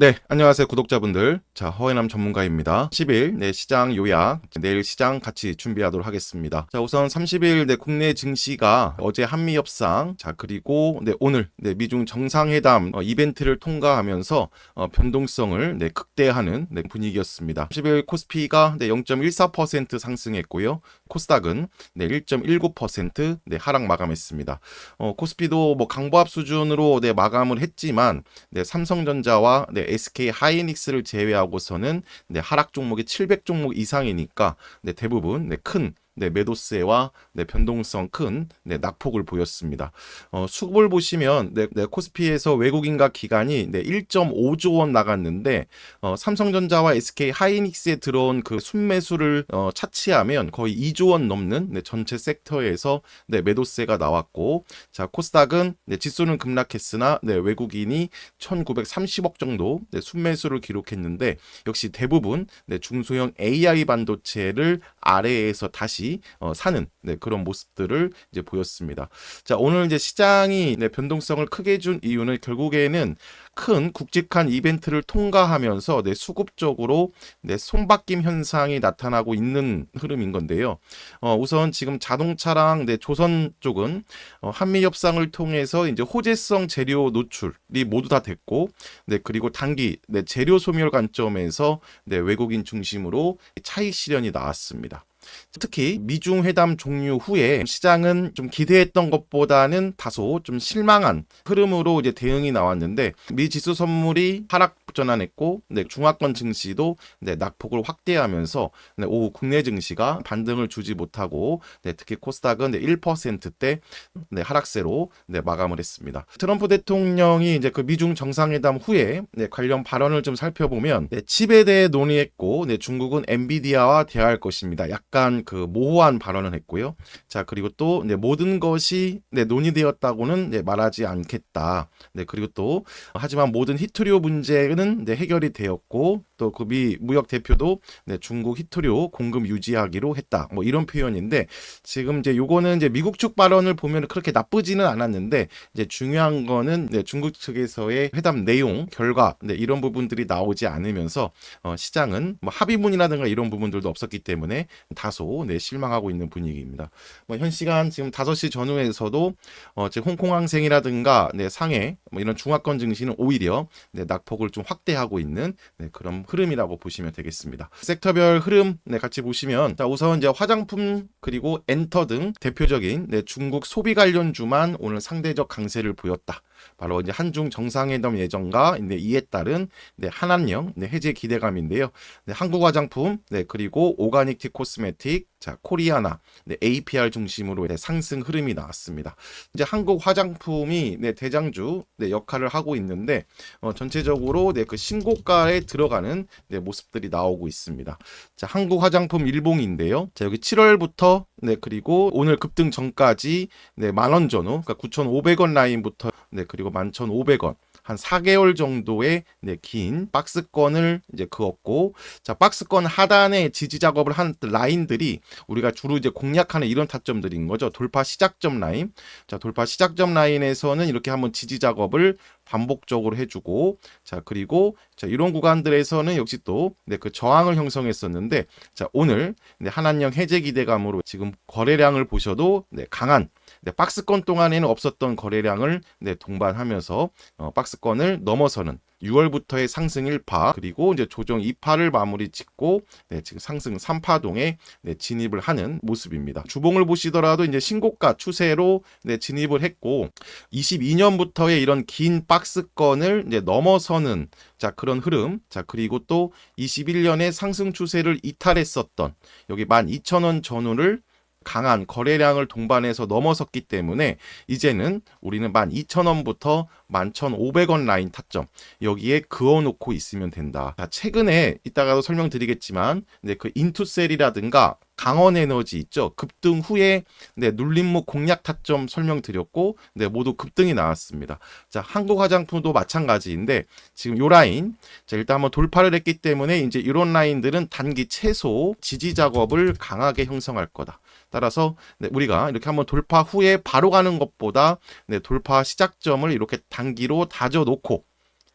네, 안녕하세요, 구독자분들. 자, 허해남 전문가입니다. 10일 시장 요약, 내일 시장 같이 준비하도록 하겠습니다. 자, 우선 30일 국내 증시가 어제 한미 협상, 자, 그리고 오늘 미중 정상회담 이벤트를 통과하면서 변동성을 극대화하는 분위기였습니다. 30일 코스피가 0.14% 상승했고요. 코스닥은 1.19% 하락 마감했습니다. 코스피도 강보합 수준으로 마감을 했지만 삼성전자와 SK 하이닉스를 제외하고서는 하락 종목이 700 종목 이상이니까 대부분 큰 매도세와 변동성 큰 낙폭을 보였습니다. 수급을 보시면 코스피에서 외국인과 기관이 1.5조 원 나갔는데 삼성전자와 SK 하이닉스에 들어온 그 순매수를 차치하면 거의 2조 원 넘는 전체 섹터에서 매도세가 나왔고, 자, 코스닥은 지수는 급락했으나 외국인이 1930억 정도 순매수를 기록했는데, 역시 대부분 중소형 AI 반도체를 아래에서 다시 사는 그런 모습들을 이제 보였습니다. 자, 오늘 이제 시장이 변동성을 크게 준 이유는 결국에는 큰 굵직한 이벤트를 통과하면서 수급적으로 손바뀜 현상이 나타나고 있는 흐름인 건데요. 우선 지금 자동차랑 조선 쪽은 한미 협상을 통해서 이제 호재성 재료 노출이 모두 다 됐고, 그리고 단기 재료 소멸 관점에서 외국인 중심으로 차익 실현이 나왔습니다. 특히 미중 회담 종료 후에 시장은 좀 기대했던 것보다는 다소 좀 실망한 흐름으로 이제 대응이 나왔는데, 미 지수 선물이 하락 전환했고, 중화권 증시도 낙폭을 확대하면서 오후 국내 증시가 반등을 주지 못하고 특히 코스닥은 1%대 하락세로 마감을 했습니다. 트럼프 대통령이 이제 그 미중 정상회담 후에 관련 발언을 좀 살펴보면 칩에 대해 논의했고, 중국은 엔비디아와 대화할 것입니다. 약간 그 모호한 발언을 했고요. 자, 그리고 또 모든 것이 논의되었다고는 말하지 않겠다. 그리고 또 하지만 모든 히토리오 문제는 해결이 되었고, 또 그 미 무역 대표도 중국 히토리오 공급 유지하기로 했다. 뭐 이런 표현인데, 지금 이제 요거는 이제 미국 측 발언을 보면 그렇게 나쁘지는 않았는데, 이제 중요한 거는 중국 측에서의 회담 내용, 결과 이런 부분들이 나오지 않으면서 시장은 뭐 합의문이라든가 이런 부분들도 없었기 때문에 다소 실망하고 있는 분위기입니다. 현 시간 지금 5시 전후에서도 지금 홍콩 항생이라든가 상해 뭐 이런 중화권 증시는 오히려 낙폭을 좀 확대하고 있는 그런 흐름이라고 보시면 되겠습니다. 섹터별 흐름 같이 보시면, 자, 우선 이제 화장품 그리고 엔터 등 대표적인 중국 소비 관련주만 오늘 상대적 강세를 보였다. 바로 이제 한중 정상회담 예정과 이에 따른 한한령 해제 기대감인데요. 한국 화장품 그리고 오가닉 코스메틱, 자, 코리아나 APR 중심으로 상승 흐름이 나왔습니다. 이제 한국 화장품이 대장주 역할을 하고 있는데 전체적으로 그 신고가에 들어가는 모습들이 나오고 있습니다. 자, 한국 화장품 일봉인데요. 자, 여기 7월부터 그리고 오늘 급등 전까지 10,000원 전후, 그러니까 9,500원 라인부터 그리고 11,500원 한 4개월 정도의 긴 박스권을 이제 그었고, 자, 박스권 하단에 지지 작업을 한 라인들이 우리가 주로 이제 공략하는 이런 타점들인 거죠. 돌파 시작점 라인. 자, 돌파 시작점 라인에서는 이렇게 한번 지지 작업을 반복적으로 해주고, 자, 그리고 자, 이런 구간들에서는 역시 또 그 저항을 형성했었는데, 자, 오늘 한한령 해제 기대감으로 지금 거래량을 보셔도 강한 박스권 동안에는 없었던 거래량을 동반하면서 박스권을 넘어서는 6월부터의 상승 1파 그리고 이제 조정 2파를 마무리 짓고 지금 상승 3파동에 진입을 하는 모습입니다. 주봉을 보시더라도 이제 신고가 추세로 진입을 했고, 22년부터의 이런 긴 박스권을 이제 넘어서는 자, 그런 흐름. 자, 그리고 또 21년의 상승 추세를 이탈했었던 여기 12,000원 전후를 강한 거래량을 동반해서 넘어섰기 때문에 이제는 우리는 12,000원부터 11,500원 라인 타점 여기에 그어놓고 있으면 된다. 자, 최근에 이따가도 설명드리겠지만 그 인투셀이라든가 강원에너지 있죠. 급등 후에 눌림목 공략 타점 설명드렸고 모두 급등이 나왔습니다. 자, 한국 화장품도 마찬가지인데 지금 요 라인, 자, 일단 한번 돌파를 했기 때문에 이제 이런 라인들은 단기 최소 지지 작업을 강하게 형성할 거다. 따라서 우리가 이렇게 한번 돌파 후에 바로 가는 것보다 돌파 시작점을 이렇게 단기로 다져놓고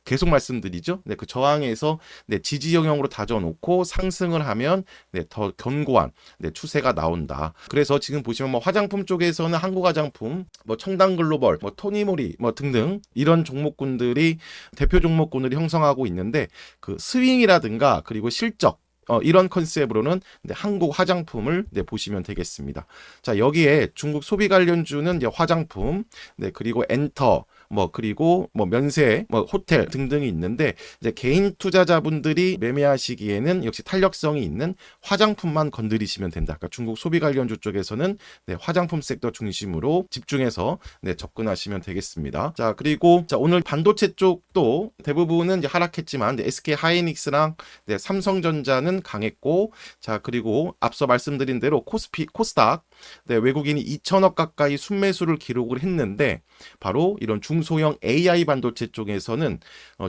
계속 말씀드리죠. 네, 그 저항에서 네, 지지 영역으로 다져놓고 상승을 하면 네, 더 견고한 네, 추세가 나온다. 그래서 지금 보시면 뭐 화장품 쪽에서는 한국화장품, 뭐 청담글로벌, 뭐 토니모리 뭐 등등 이런 종목군들이 대표 종목군들이 형성하고 있는데 그 스윙이라든가 그리고 실적 이런 컨셉으로는 네, 한국 화장품을 네, 보시면 되겠습니다. 자, 여기에 중국 소비 관련주는 이제 화장품, 네, 그리고 엔터, 뭐 그리고 뭐 면세, 뭐 호텔 등등이 있는데 이제 개인 투자자분들이 매매하시기에는 역시 탄력성이 있는 화장품만 건드리시면 된다. 그러니까 중국 소비 관련주 쪽에서는 네, 화장품 섹터 중심으로 집중해서 네, 접근하시면 되겠습니다. 자, 그리고 자, 오늘 반도체 쪽도 대부분은 이제 하락했지만 SK 하이닉스랑 네, 삼성전자는 강했고, 자, 그리고 앞서 말씀드린 대로 코스닥 네, 외국인이 2천억 가까이 순매수를 기록을 했는데 바로 이런 중소형 AI 반도체 쪽에서는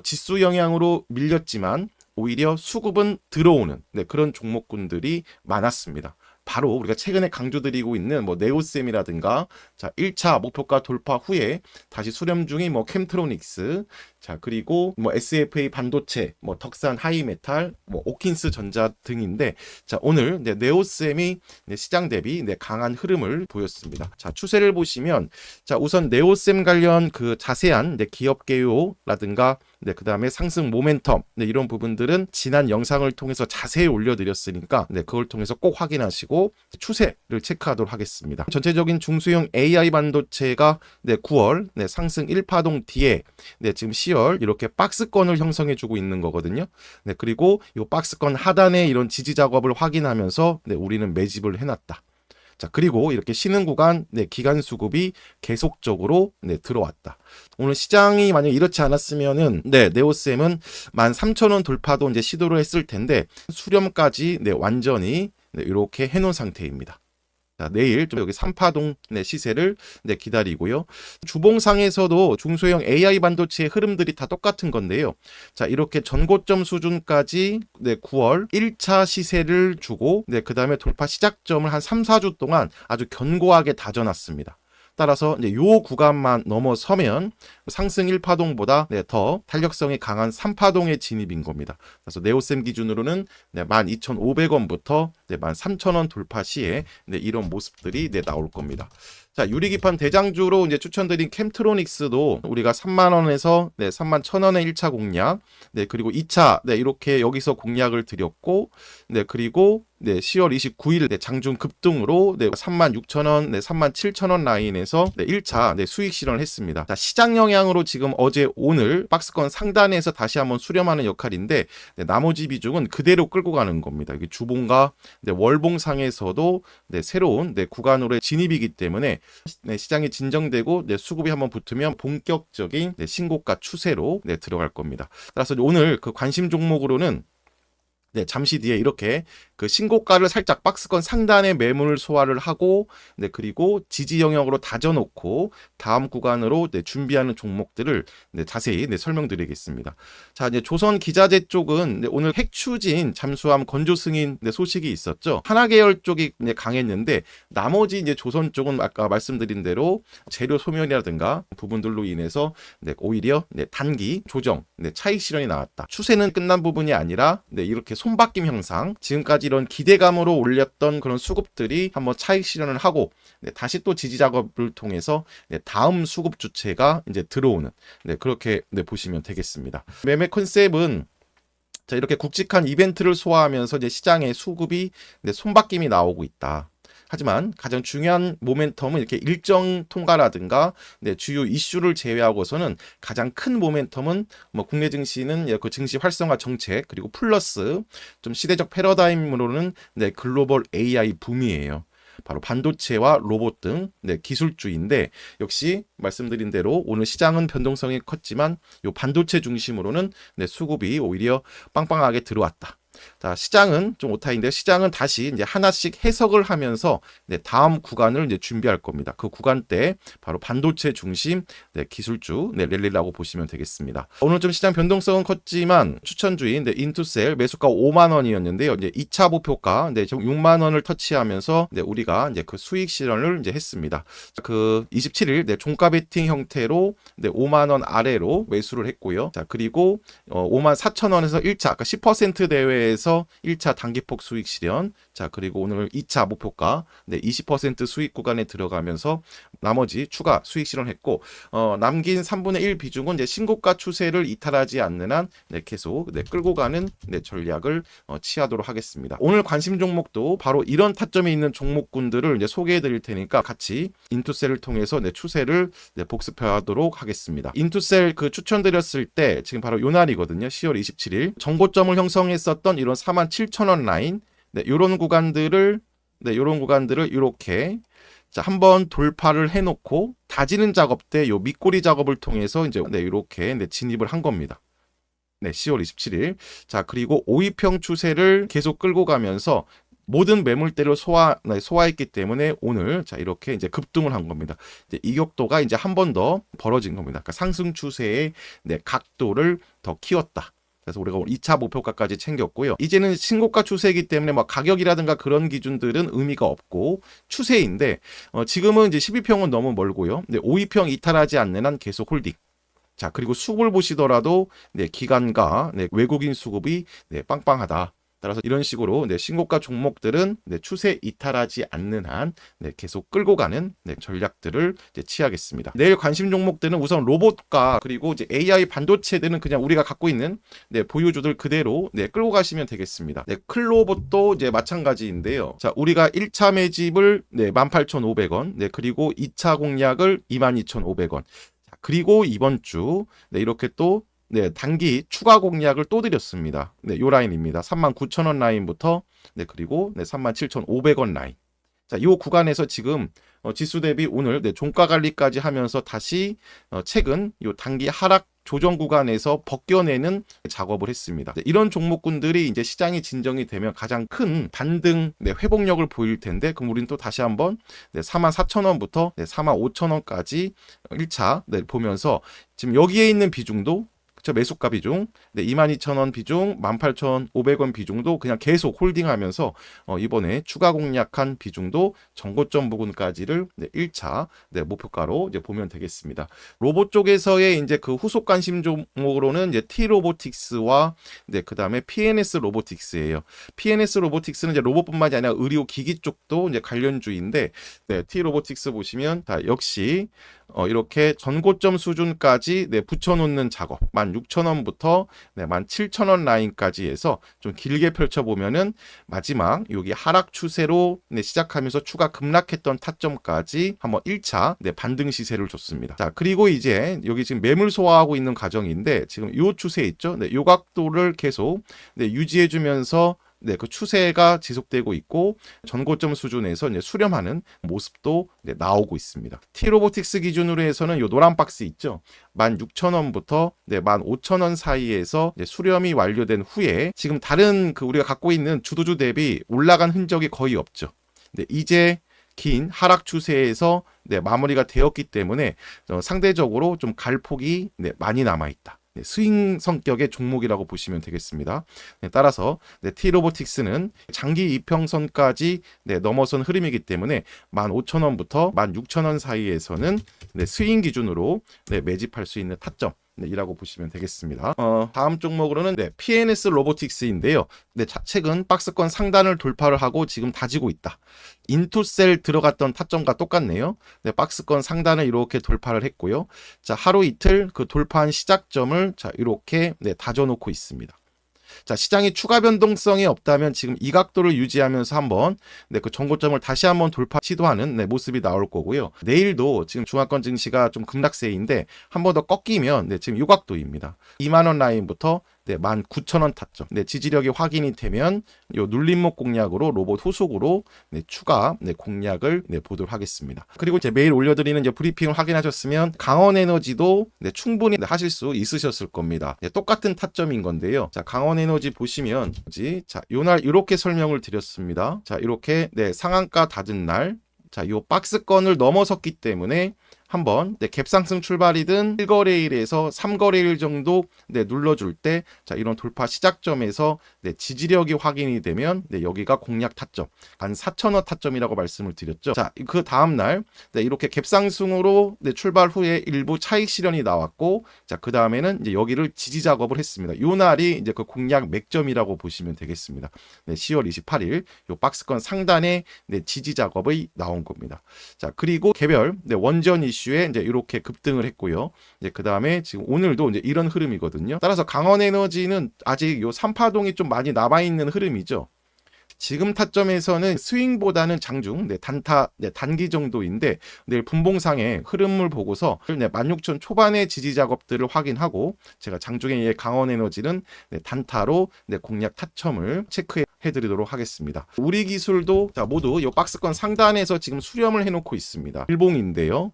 지수 영향으로 밀렸지만 오히려 수급은 들어오는 네, 그런 종목군들이 많았습니다. 바로 우리가 최근에 강조드리고 있는 뭐 네오셈이라든가 자 1차 목표가 돌파 후에 다시 수렴 중인 뭐 캠트로닉스 자 그리고 뭐 SFA 반도체 뭐 덕산 하이메탈 뭐 오킨스 전자 등인데 자 오늘 네, 네오셈이 네, 시장 대비 네, 강한 흐름을 보였습니다. 자 추세를 보시면 자 우선 네오셈 관련 그 자세한 네, 기업 개요라든가 네, 그 다음에 상승 모멘텀 네, 이런 부분들은 지난 영상을 통해서 자세히 올려드렸으니까 네, 그걸 통해서 꼭 확인하시고 추세를 체크하도록 하겠습니다. 전체적인 중소형 AI 반도체가 네, 9월 네, 상승 1파동 뒤에 네, 지금 10월 이렇게 박스권을 형성해주고 있는 거거든요. 네, 그리고 이 박스권 하단에 이런 지지 작업을 확인하면서 네, 우리는 매집을 해놨다. 자, 그리고 이렇게 쉬는 구간, 네, 기간 수급이 계속적으로 네, 들어왔다. 오늘 시장이 만약 이렇지 않았으면은, 네, 네오셈은 13,000원 돌파도 이제 시도를 했을 텐데, 수렴까지 네, 완전히 네, 이렇게 해놓은 상태입니다. 자, 내일 좀 여기 3파동 네, 시세를 네, 기다리고요. 주봉상에서도 중소형 AI 반도체의 흐름들이 다 똑같은 건데요. 자, 이렇게 전고점 수준까지 네, 9월 1차 시세를 주고 네, 그다음에 돌파 시작점을 한 3, 4주 동안 아주 견고하게 다져놨습니다. 따라서 이제 요 구간만 넘어서면 상승 1파동보다 네, 더 탄력성이 강한 3파동의 진입인 겁니다. 그래서 네오셈 기준으로는 네, 12,500원부터 네, 13,000원 돌파 시에 네, 이런 모습들이 네, 나올 겁니다. 자, 유리기판 대장주로 이제 추천드린 캠트로닉스도 우리가 3만원에서 네, 31,000원의 1차 공략, 네, 그리고 2차, 네, 이렇게 여기서 공략을 드렸고, 네, 그리고 네, 10월 29일 네, 장중 급등으로 네, 36,000원, 네, 37,000원 라인에서 네, 1차 네, 수익 실현을 했습니다. 자, 시장 영향으로 지금 어제 오늘 박스권 상단에서 다시 한번 수렴하는 역할인데 네, 나머지 비중은 그대로 끌고 가는 겁니다. 이게 주봉과 네, 월봉상에서도 네, 새로운 네, 구간으로의 진입이기 때문에 네, 시장이 진정되고 네, 수급이 한번 붙으면 본격적인 네, 신고가 추세로 네, 들어갈 겁니다. 따라서 오늘 그 관심 종목으로는 네, 잠시 뒤에 이렇게 그 신고가를 살짝 박스권 상단에 매물 소화를 하고, 네, 그리고 지지 영역으로 다져놓고 다음 구간으로 네, 준비하는 종목들을 네, 자세히 네, 설명드리겠습니다. 자, 이제 조선 기자재 쪽은 네, 오늘 핵추진 잠수함 건조 승인 네, 소식이 있었죠. 하나계열 쪽이 네, 강했는데 나머지 이제 조선 쪽은 아까 말씀드린 대로 재료 소멸이라든가 부분들로 인해서 네, 오히려 네, 단기 조정, 네, 차익 실현이 나왔다. 추세는 끝난 부분이 아니라 네, 이렇게 손바뀜 형상, 지금까지 이런 기대감으로 올렸던 그런 수급들이 한번 차익 실현을 하고 네, 다시 또 지지 작업을 통해서 네, 다음 수급 주체가 이제 들어오는 네, 그렇게 네, 보시면 되겠습니다. 매매 컨셉은 자, 이렇게 굵직한 이벤트를 소화하면서 이제 시장의 수급이 네, 손바뀜이 나오고 있다. 하지만 가장 중요한 모멘텀은 이렇게 일정 통과라든가 네, 주요 이슈를 제외하고서는 가장 큰 모멘텀은 뭐 국내 증시는 그 증시 활성화 정책 그리고 플러스 좀 시대적 패러다임으로는 네, 글로벌 AI 붐이에요. 바로 반도체와 로봇 등 네, 기술주인데 역시 말씀드린 대로 오늘 시장은 변동성이 컸지만 이 반도체 중심으로는 네, 수급이 오히려 빵빵하게 들어왔다. 자, 시장은 좀 오타인데 시장은 다시 이제 하나씩 해석을 하면서 네, 다음 구간을 이제 준비할 겁니다. 그 구간대 바로 반도체 중심 네, 기술주 네, 랠리라고 보시면 되겠습니다. 오늘 좀 시장 변동성은 컸지만 추천주인 네, 인투셀 매수가 5만 원이었는데요. 이제 2차 목표가 네, 좀 6만 원을 터치하면서 네, 우리가 이제 그 수익 실현을 이제 했습니다. 그 27일 네, 종가 베팅 형태로 네, 5만 원 아래로 매수를 했고요. 자, 그리고 5만 4천 원에서 1차 아까 10% 대회에서 1차 단기폭 수익 실현. 자, 그리고 오늘 2차 목표가 네, 20% 수익 구간에 들어가면서 나머지 추가 수익 실현했고 남긴 3분의 1 비중은 이제 신고가 추세를 이탈하지 않는 한 네, 계속 네, 끌고 가는 네, 전략을 취하도록 하겠습니다. 오늘 관심 종목도 바로 이런 타점이 있는 종목군들을 이제 소개해 드릴 테니까 같이 인투셀을 통해서 네, 추세를 네, 복습하도록 하겠습니다. 인투셀 그 추천드렸을 때 지금 바로 요 날이거든요. 10월 27일 정고점을 형성했었던 이런 47,000원 라인 네, 요런 구간들을 이렇게 자, 한번 돌파를 해놓고 다지는 작업 때 요 밑꼬리 작업을 통해서 이제 네, 이렇게 네, 진입을 한 겁니다. 네, 10월 27일. 자, 그리고 5위평 추세를 계속 끌고 가면서 모든 매물대를 소화했기 때문에 오늘 자, 이렇게 이제 급등을 한 겁니다. 이제 이격도가 이제 한 번 더 벌어진 겁니다. 그러니까 상승 추세의 네, 각도를 더 키웠다. 그래서 우리가 2차 목표가까지 챙겼고요. 이제는 신고가 추세이기 때문에 뭐 가격이라든가 그런 기준들은 의미가 없고 추세인데 지금은 이제 12평은 너무 멀고요. 근데 5위평 이탈하지 않는 한 계속 홀딩. 자, 그리고 수급을 보시더라도 네, 기관과 네, 외국인 수급이 네, 빵빵하다. 따라서 이런 식으로 네, 신고가 종목들은 네, 추세 이탈하지 않는 한 네, 계속 끌고 가는 네, 전략들을 이제 취하겠습니다. 내일 관심 종목들은 우선 로봇과 그리고 이제 AI 반도체들은 그냥 우리가 갖고 있는 네, 보유주들 그대로 네, 끌고 가시면 되겠습니다. 네, 클로봇도 이제 마찬가지인데요. 자, 우리가 1차 매집을 네, 18,500원, 네, 그리고 2차 공략을 22,500원. 그리고 이번 주 네, 이렇게 또 네, 단기 추가 공략을 또 드렸습니다. 네, 요 라인입니다. 39,000원 라인부터 네, 그리고 네, 37,500원 라인. 자, 요 구간에서 지금 지수 대비 오늘 네, 종가 관리까지 하면서 다시 최근 요 단기 하락 조정 구간에서 벗겨내는 작업을 했습니다. 네, 이런 종목군들이 이제 시장이 진정이 되면 가장 큰 반등 네, 회복력을 보일 텐데 그럼 우리는 또 다시 한번 네, 44,000원부터 네, 45,000원까지 1차 네, 보면서 지금 여기에 있는 비중도 매수가 비중, 네, 22,000원 비중, 18,500원 비중도 그냥 계속 홀딩하면서 이번에 추가 공략한 비중도 정고점 부근까지를 네, 1차 네, 목표가로 이제 보면 되겠습니다. 로봇 쪽에서의 이제 그 후속 관심 종목으로는 이제 T-로보틱스와 네, 그다음에 PNS 로보틱스예요. PNS 로보틱스는 이제 로봇뿐만이 아니라 의료 기기 쪽도 이제 관련주인데 네, T-로보틱스 보시면 자, 역시 이렇게 전고점 수준까지 네, 붙여놓는 작업 16,000원부터 네, 17,000원 라인까지 해서 좀 길게 펼쳐보면은 마지막 여기 하락 추세로 네, 시작하면서 추가 급락했던 타점까지 한번 1차 네, 반등 시세를 줬습니다. 자, 그리고 이제 여기 지금 매물 소화하고 있는 과정인데 지금 요 추세 있죠? 네, 요 각도를 계속 네, 유지해주면서 네, 그 추세가 지속되고 있고 전고점 수준에서 이제 수렴하는 모습도 네, 나오고 있습니다. T-로보틱스 기준으로 해서는 요 노란 박스 있죠. 16,000원부터 네, 15,000원 사이에서 이제 수렴이 완료된 후에 지금 다른 그 우리가 갖고 있는 주도주 대비 올라간 흔적이 거의 없죠. 네, 이제 긴 하락 추세에서 네, 마무리가 되었기 때문에 상대적으로 좀 갈폭이 네, 많이 남아 있다. 네, 스윙 성격의 종목이라고 보시면 되겠습니다. 네, 따라서 네, T-로보틱스는 장기 이평선까지 네, 넘어선 흐름이기 때문에 15,000원부터 16,000원 사이에서는 네, 스윙 기준으로 네, 매집할 수 있는 타점 네, 이라고 보시면 되겠습니다. 다음 종목으로는 네, PNS 로보틱스인데요. 네, 최근 박스권 상단을 돌파를 하고 지금 다지고 있다. 인투셀 들어갔던 타점과 똑같네요. 네, 박스권 상단을 이렇게 돌파를 했고요. 자, 하루 이틀 그 돌파한 시작점을 자, 이렇게 네, 다져놓고 있습니다. 자, 시장이 추가 변동성이 없다면 지금 이 각도를 유지하면서 한번 네, 그 정고점을 다시 한번 돌파 시도하는 네, 모습이 나올 거고요. 내일도 지금 중화권 증시가 좀 급락세인데 한 번 더 꺾이면 네, 지금 이 각도입니다. 2만 원 라인부터 네, 19,000원 타점. 네, 지지력이 확인이 되면 요 눌림목 공략으로 로봇 후속으로 네, 추가 네, 공략을 네, 보도록 하겠습니다. 그리고 이제 매일 올려드리는 이제 브리핑을 확인하셨으면 강원에너지도 네, 충분히 하실 수 있으셨을 겁니다. 네, 똑같은 타점인 건데요. 자, 강원에너지 보시면 자, 요날 이렇게 설명을 드렸습니다. 자, 이렇게 네, 상한가 닫은 날, 자, 요 박스권을 넘어섰기 때문에 한번 네, 갭상승 출발이든 1거래일에서 3거래일 정도 네, 눌러줄 때 자, 이런 돌파 시작점에서 네, 지지력이 확인이 되면 네, 여기가 공략 타점 한 4,000원 타점이라고 말씀을 드렸죠. 자, 그 다음날 네, 이렇게 갭상승으로 네, 출발 후에 일부 차익 실현이 나왔고 자, 그 다음에는 이제 여기를 지지 작업을 했습니다. 요 날이 이제 그 공략 맥점이라고 보시면 되겠습니다. 네, 10월 28일 요 박스권 상단에 네, 지지 작업이 나온 겁니다. 자, 그리고 개별 네, 원전 이슈에 이제 이렇게 급등을 했고요. 이제 그 다음에 지금 오늘도 이제 이런 흐름이거든요. 따라서 강원에너지는 아직 요 3파동이 좀 많이 남아있는 흐름이죠. 지금 타점에서는 스윙보다는 장중, 네, 단타, 네, 단기 정도인데 내일 분봉상의 흐름을 보고서 네, 16,000 초반의 지지 작업들을 확인하고 제가 장중에 강원에너지는 네, 단타로 네, 공략 타점을 체크해 드리도록 하겠습니다. 우리 기술도 자, 모두 이 박스권 상단에서 지금 수렴을 해놓고 있습니다. 일봉인데요.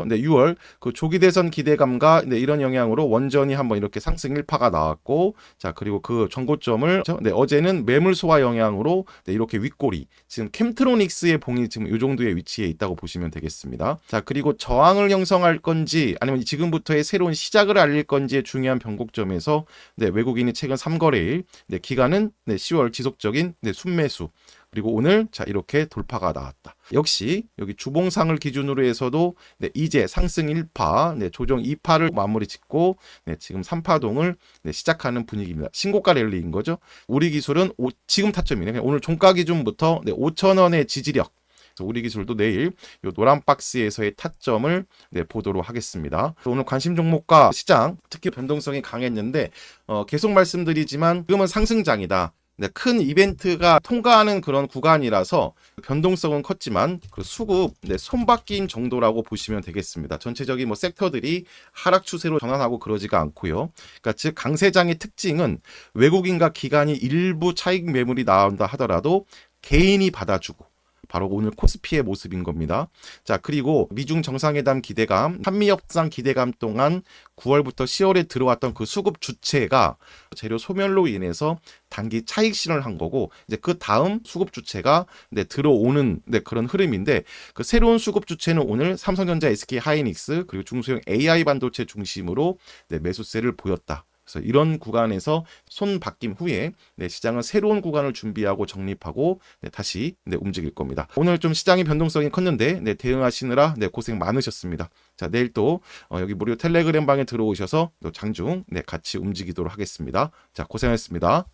네, 6월 그 조기 대선 기대감과 네, 이런 영향으로 원전이 한번 이렇게 상승 1파가 나왔고, 자, 그리고 그 전고점을 네, 어제는 매물 소화 영향으로 네, 이렇게 윗꼬리 지금 캠트로닉스의 봉이 지금 이 정도의 위치에 있다고 보시면 되겠습니다. 자, 그리고 저항을 형성할 건지 아니면 지금부터의 새로운 시작을 알릴 건지의 중요한 변곡점에서 네, 외국인이 최근 3거래일 네, 기간은 네, 10월 지속적인 네, 순매수 그리고 오늘 자 이렇게 돌파가 나왔다. 역시 여기 주봉상을 기준으로 해서도 네, 이제 상승 1파, 네, 조정 2파를 마무리 짓고 네, 지금 3파동을 네, 시작하는 분위기입니다. 신고가 랠리인 거죠. 우리 기술은 지금 타점이네. 오늘 종가 기준부터 네, 5,000원의 지지력. 우리 기술도 내일 요 노란 박스에서의 타점을 네, 보도록 하겠습니다. 오늘 관심 종목과 시장 특히 변동성이 강했는데 계속 말씀드리지만 지금은 상승장이다. 네, 큰 이벤트가 통과하는 그런 구간이라서 변동성은 컸지만 그 수급 네, 손바뀜 정도라고 보시면 되겠습니다. 전체적인 뭐 섹터들이 하락 추세로 전환하고 그러지가 않고요. 그러니까 즉 강세장의 특징은 외국인과 기관이 일부 차익 매물이 나온다 하더라도 개인이 받아주고 바로 오늘 코스피의 모습인 겁니다. 자, 그리고 미중 정상회담 기대감, 한미 협상 기대감 동안 9월부터 10월에 들어왔던 그 수급 주체가 재료 소멸로 인해서 단기 차익 실현을 한 거고 이제 그 다음 수급 주체가 네, 들어오는 네, 그런 흐름인데 그 새로운 수급 주체는 오늘 삼성전자, SK 하이닉스 그리고 중소형 AI 반도체 중심으로 네, 매수세를 보였다. 그래서 이런 구간에서 손 바뀜 후에 네, 시장은 새로운 구간을 준비하고 정립하고 네, 다시 네, 움직일 겁니다. 오늘 좀 시장의 변동성이 컸는데 네, 대응하시느라 네, 고생 많으셨습니다. 자, 내일 또 여기 무료 텔레그램 방에 들어오셔서 또 장중 네, 같이 움직이도록 하겠습니다. 자, 고생하셨습니다.